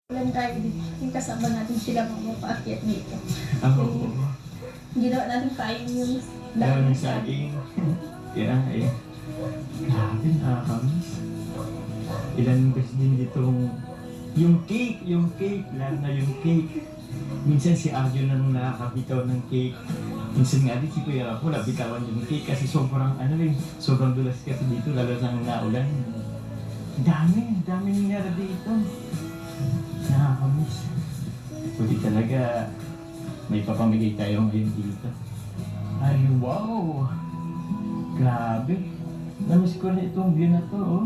Ulan tayo dito. Yung kasama natin sila paakyat dito. Oo. Ginawa natin kain yung Dahil ng saging. Kaya eh. Grabe, nakakamiss. Ilan beses din ditong yung cake, lalo na yung cake. Minsan si Arjo nang nakakabitaw ng cake. Minsan nga din si Kuya ako nabitawan yung cake kasi sobrang sobrang dulas kasi dito lalo nang naulan. Dami nangyari dito. Nakakamiss. Buti talaga may papamigay tayo ngayon dito. Ay, wow! Grabe! Namiss ko na itong view na to, oh.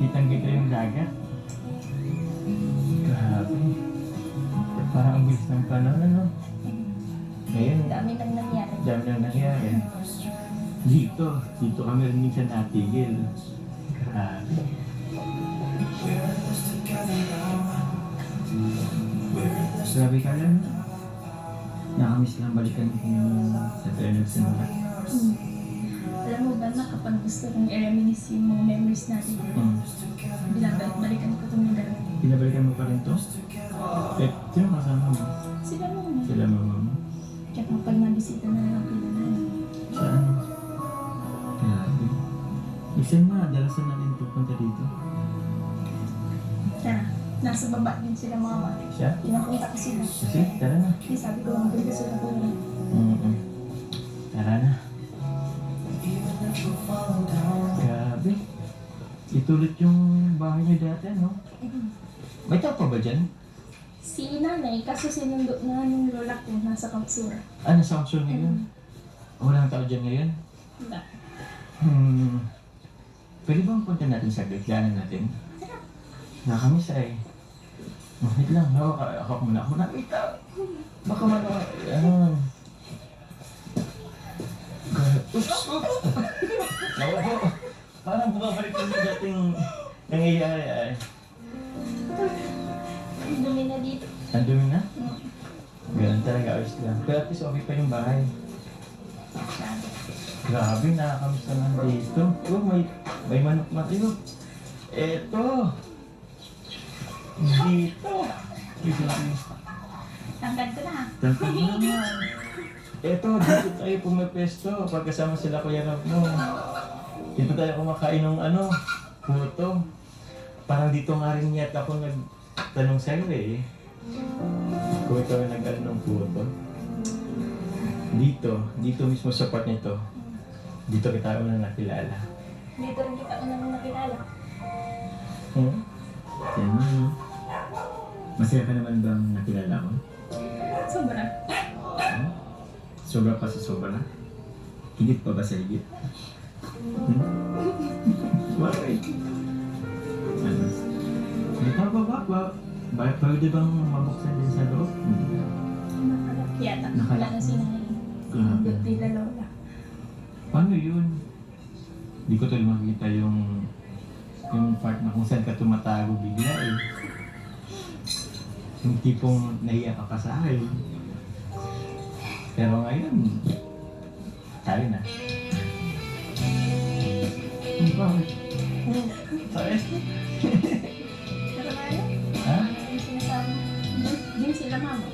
Kitang-kita yung dagat. Grabe. Parang ang bilis ng panahon, ano? Ngayon, dami nang nangyari. dami nang nangyari. Dito kami rin minsan natigil. Grabe. Grabe ka lang. Nakamiss lang balikan kung sa tayo nagsimula. Alam mo ba na kapag gusto kong i-reminisce yung mga memories natin, binabalik-balikan ko itong lugar. Pinabalikan mo pa rin to? Eh, sino kasama mo? Sila mo. Sila mama mo? Kaya kapag nabisita na lang pinanahan. Saan? Grabe. Isan nga, dalasan natin pupunta dito. Tara, nasa baba din sila mama. Siya? Pinapunta ko sila. Kasi, tara na. Kasi sabi ko lang doon sila po na. Tara na. Grabe. Itulit yung bahay niyo dati, no? May tao pa ba dyan? Si nanay, kaso sinundo na yung lola ko nasa Kausura. Ah, nasa Kausura ngayon? Walang tao dyan ngayon? Wala. Pwede bang punta natin sa gaglanan natin? Nakamiss ay. Wait lang, ako muna. Wait lang. Baka Oops! Nawa. Parang bumabalik yung dating nangyayari ay. Ang dumi na dito. Ang dumi na? Ganun talaga, ayos lang. Pero at least okay pa yung bahay. Grabe, nakakamiss naman dito. Oh, may manok na tayo. Eto! Dito! Tangkad ko na ha. Tangkad mo naman. Eto, dito tayo pumapesto. Pagkasama sila Kuya Rob mo. Dito tayo kumakain ng puto. Parang dito nga rin yata ako nagtanong sa'yo eh. Kung ikaw ay nag-ano ng puto. Dito mismo sa part nito. Dito kita unang nakilala. Dito rin kita unang nakilala. Yan. Masaya ka naman bang nakilala ko? Sobra. Sobra pa sa sobra? Higit pa ba sa higit? Bakit? Ano? Dito ba? Pwede bang mabuksan din sa loob? Nakalak yata. Nakalak. Wala na si nanay. Grabe. Tila lola. Paano yun? Hindi ko tuloy makikita yung part na kung saan ka tumatago bigla eh. Yung tipong naiyak ka pa sa akin. Pero ngayon, tayo na. Bakit? Sorry? Pero kaya? Ha? Yung sinasabi. Din sila mama.